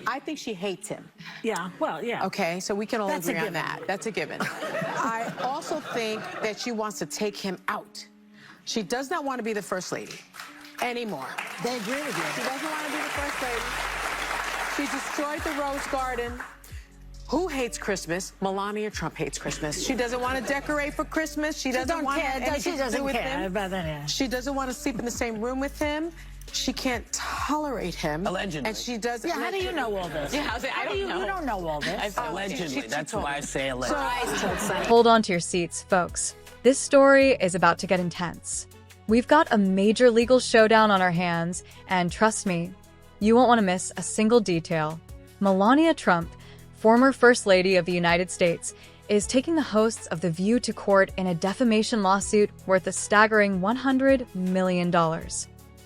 I think she hates him. Yeah, well, yeah. Okay, so we can all That's a agree on given. that. That's a given. I also think that she wants to take him out. She does not want to be the first lady anymore. They agree with She you. doesn't want to be the first lady. She destroyed the Rose Garden. Who hates Christmas? Melania Trump hates Christmas. She doesn't want to decorate for Christmas. She doesn't want to have anything to do with him. about that. Yeah. She doesn't want to sleep in the same room with him. She can't tolerate him. Allegedly. And she does. Yeah, how do you know all this? Yeah, I don't know. You don't know all this. Allegedly. That's why I say allegedly. Hold on to your seats, folks. This story is about to get intense. We've got a major legal showdown on our hands, and trust me, you won't want to miss a single detail. Melania Trump, former First Lady of the United States, is taking the hosts of The View to court in a defamation lawsuit worth a staggering $100 million.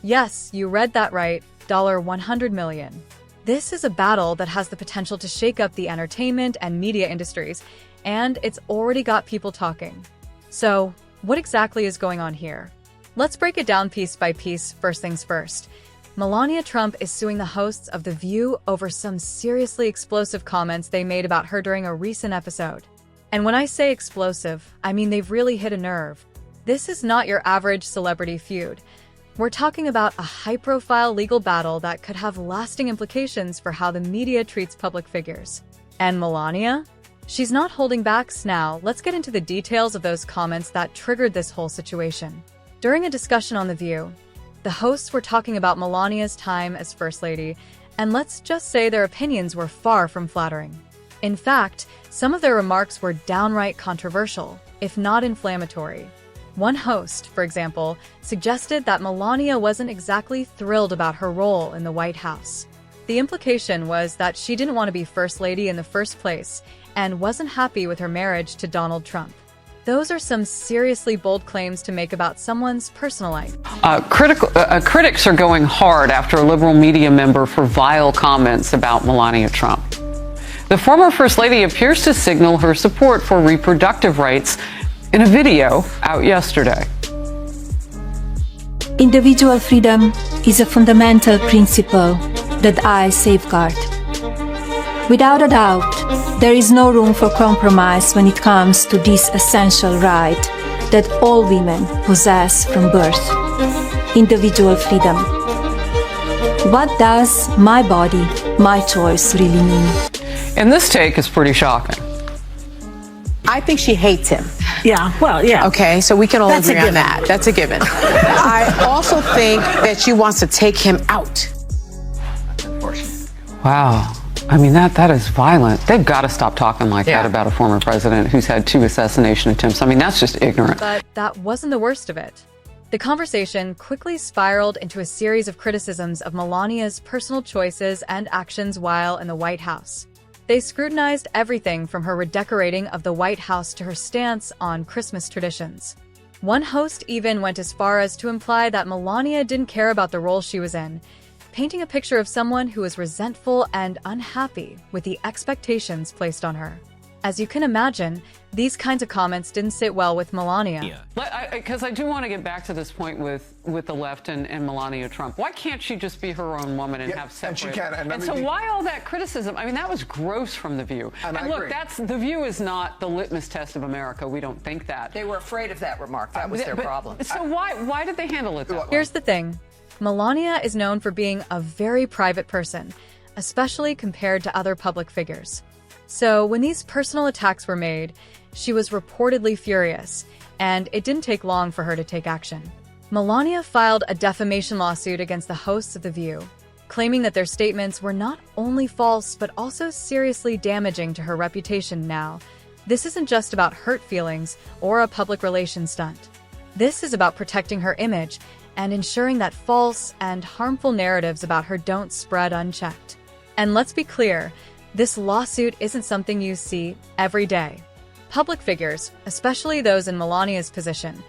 Yes, you read that right, $100 million. This is a battle that has the potential to shake up the entertainment and media industries, and it's already got people talking. So, what exactly is going on here? Let's break it down piece by piece. First things first. Melania Trump is suing the hosts of The View over some seriously explosive comments they made about her during a recent episode. And when I say explosive, I mean they've really hit a nerve. This is not your average celebrity feud. We're talking about a high-profile legal battle that could have lasting implications for how the media treats public figures. And Melania? She's not holding back. Now, let's get into the details of those comments that triggered this whole situation. During a discussion on The View, the hosts were talking about Melania's time as First Lady, and let's just say their opinions were far from flattering. In fact, some of their remarks were downright controversial, if not inflammatory. One host, for example, suggested that Melania wasn't exactly thrilled about her role in the White House. The implication was that she didn't want to be First Lady in the first place and wasn't happy with her marriage to Donald Trump. Those are some seriously bold claims to make about someone's personal life. Critics are going hard after a liberal media member for vile comments about Melania Trump. The former First Lady appears to signal her support for reproductive rights in a video out yesterday. Individual freedom is a fundamental principle that I safeguard. Without a doubt, there is no room for compromise when it comes to this essential right that all women possess from birth: individual freedom. What does my body, my choice really mean? And this take is pretty shocking. I think she hates him. Yeah, well, yeah. Okay, so we can all That's a agree on given. that. That's a given. I also think that she wants to take him out. Wow. I mean, that is violent. They've got to stop talking like that about a former president who's had 2 assassination attempts. I mean, that's just ignorant. But that wasn't the worst of it. The conversation quickly spiraled into a series of criticisms of Melania's personal choices and actions while in the White House. They scrutinized everything from her redecorating of the White House to her stance on Christmas traditions. One host even went as far as to imply that Melania didn't care about the role she was in, painting a picture of someone who was resentful and unhappy with the expectations placed on her. As you can imagine, these kinds of comments didn't sit well with Melania. Because I do want to get back to this point with the left and Melania Trump. Why can't she just be her own woman and have separate? And she can. And so why all that criticism? I mean, that was gross from The View. And I look, agree. The View is not the litmus test of America. We don't think that. They were afraid of that remark. That was their problem. So why did they handle it that way? Here's the thing. Melania is known for being a very private person, especially compared to other public figures. So when these personal attacks were made, she was reportedly furious, and it didn't take long for her to take action. Melania filed a defamation lawsuit against the hosts of The View, claiming that their statements were not only false but also seriously damaging to her reputation. Now, this isn't just about hurt feelings or a public relations stunt. This is about protecting her image and ensuring that false and harmful narratives about her don't spread unchecked. And let's be clear, this lawsuit isn't something you see every day. Public figures, especially those in Melania's position,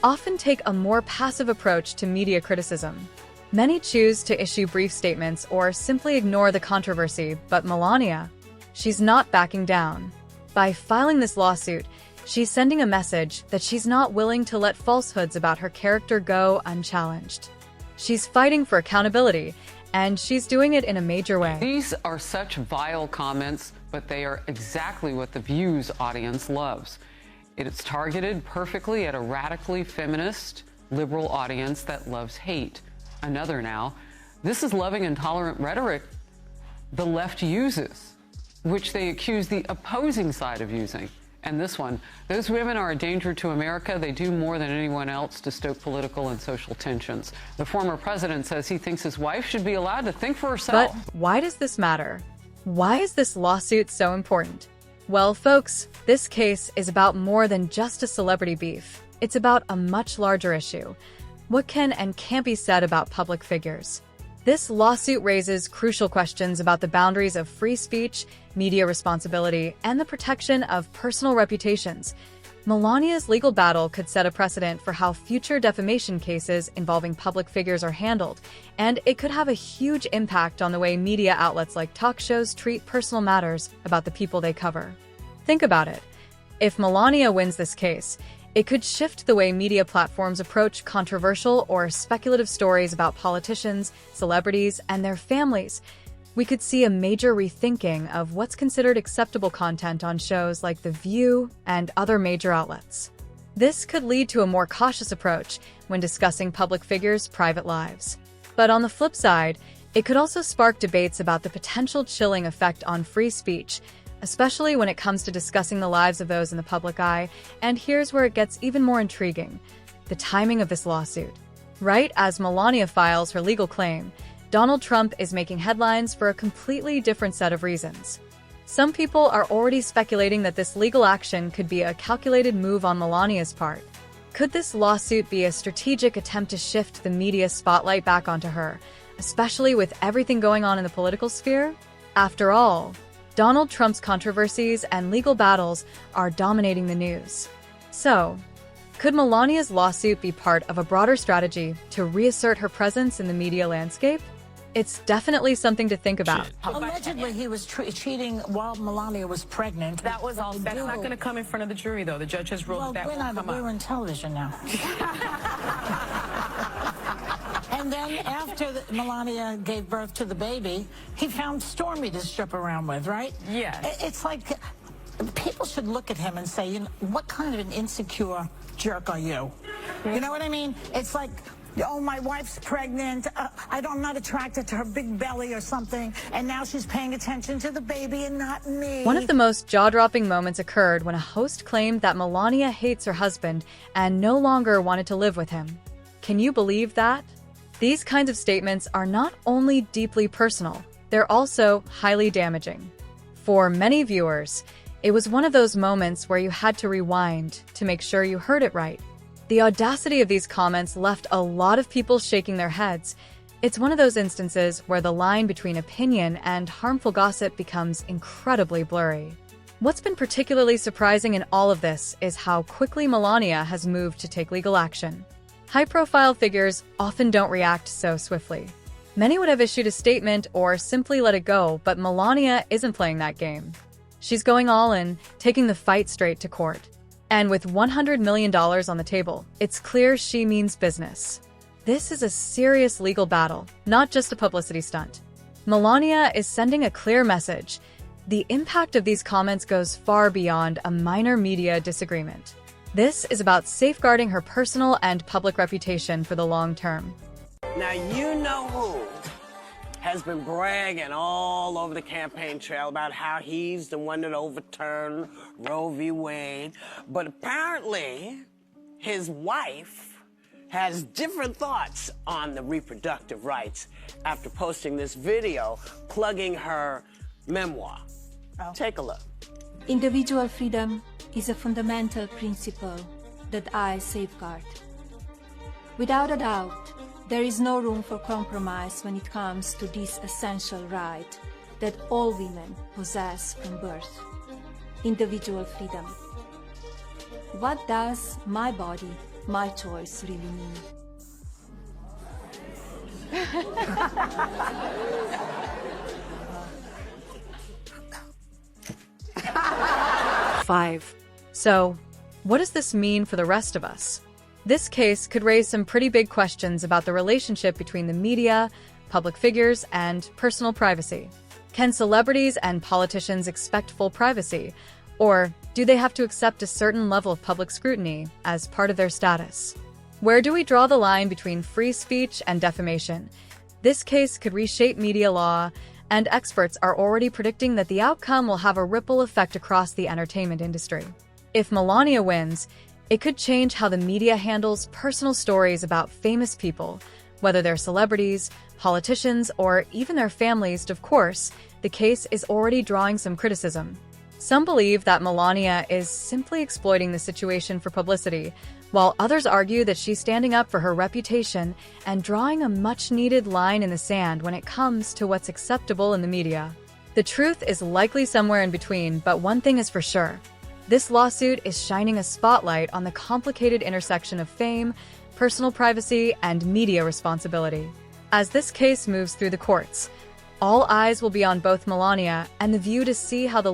often take a more passive approach to media criticism. Many choose to issue brief statements or simply ignore the controversy, but Melania, she's not backing down. By filing this lawsuit, she's sending a message that she's not willing to let falsehoods about her character go unchallenged. She's fighting for accountability and she's doing it in a major way. These are such vile comments, but they are exactly what the Views audience loves. It is targeted perfectly at a radically feminist, liberal audience that loves hate. Another now. This is loving and tolerant rhetoric the left uses, which they accuse the opposing side of using. And this one, those women are a danger to America. They do more than anyone else to stoke political and social tensions. The former president says he thinks his wife should be allowed to think for herself. But why does this matter? Why is this lawsuit so important? Well, folks, this case is about more than just a celebrity beef. It's about a much larger issue. What can and can't be said about public figures? This lawsuit raises crucial questions about the boundaries of free speech, media responsibility, and the protection of personal reputations. Melania's legal battle could set a precedent for how future defamation cases involving public figures are handled, and it could have a huge impact on the way media outlets like talk shows treat personal matters about the people they cover. Think about it. If Melania wins this case, it could shift the way media platforms approach controversial or speculative stories about politicians, celebrities, and their families. We could see a major rethinking of what's considered acceptable content on shows like The View and other major outlets. This could lead to a more cautious approach when discussing public figures' private lives. But on the flip side, it could also spark debates about the potential chilling effect on free speech, especially when it comes to discussing the lives of those in the public eye. And here's where it gets even more intriguing: the timing of this lawsuit. Right as Melania files her legal claim, Donald Trump is making headlines for a completely different set of reasons. Some people are already speculating that this legal action could be a calculated move on Melania's part. Could this lawsuit be a strategic attempt to shift the media spotlight back onto her, especially with everything going on in the political sphere? After all, Donald Trump's controversies and legal battles are dominating the news. So, could Melania's lawsuit be part of a broader strategy to reassert her presence in the media landscape? It's definitely something to think about. Allegedly, he was cheating while Melania was pregnant. That was all. That's not going to come in front of the jury, though. The judge has ruled that won't come up. We're on television now. And then after Melania gave birth to the baby, he found Stormy to strip around with, right? Yeah. It's like people should look at him and say, you know, what kind of an insecure jerk are you? You know what I mean? It's like, oh, my wife's pregnant. I'm not attracted to her big belly or something. And now she's paying attention to the baby and not me. One of the most jaw-dropping moments occurred when a host claimed that Melania hates her husband and no longer wanted to live with him. Can you believe that? These kinds of statements are not only deeply personal, they're also highly damaging. For many viewers, it was one of those moments where you had to rewind to make sure you heard it right. The audacity of these comments left a lot of people shaking their heads. It's one of those instances where the line between opinion and harmful gossip becomes incredibly blurry. What's been particularly surprising in all of this is how quickly Melania has moved to take legal action. High-profile figures often don't react so swiftly. Many would have issued a statement or simply let it go, but Melania isn't playing that game. She's going all in, taking the fight straight to court. And with $100 million on the table, it's clear she means business. This is a serious legal battle, not just a publicity stunt. Melania is sending a clear message. The impact of these comments goes far beyond a minor media disagreement. This is about safeguarding her personal and public reputation for the long term. Now, you know who has been bragging all over the campaign trail about how he's the one that overturned Roe v. Wade. But apparently, his wife has different thoughts on the reproductive rights after posting this video plugging her memoir. Take a look. Individual freedom is a fundamental principle that I safeguard. Without a doubt, there is no room for compromise when it comes to this essential right that all women possess from birth: individual freedom. What does my body, my choice really mean? Five. So, what does this mean for the rest of us? This case could raise some pretty big questions about the relationship between the media, public figures, and personal privacy. Can celebrities and politicians expect full privacy, or do they have to accept a certain level of public scrutiny as part of their status? Where do we draw the line between free speech and defamation? This case could reshape media law, and experts are already predicting that the outcome will have a ripple effect across the entertainment industry. If Melania wins, it could change how the media handles personal stories about famous people, whether they're celebrities, politicians, or even their families. Of course, the case is already drawing some criticism. Some believe that Melania is simply exploiting the situation for publicity, while others argue that she's standing up for her reputation and drawing a much-needed line in the sand when it comes to what's acceptable in the media. The truth is likely somewhere in between, but one thing is for sure. This lawsuit is shining a spotlight on the complicated intersection of fame, personal privacy, and media responsibility. As this case moves through the courts, all eyes will be on both Melania and The View to see how the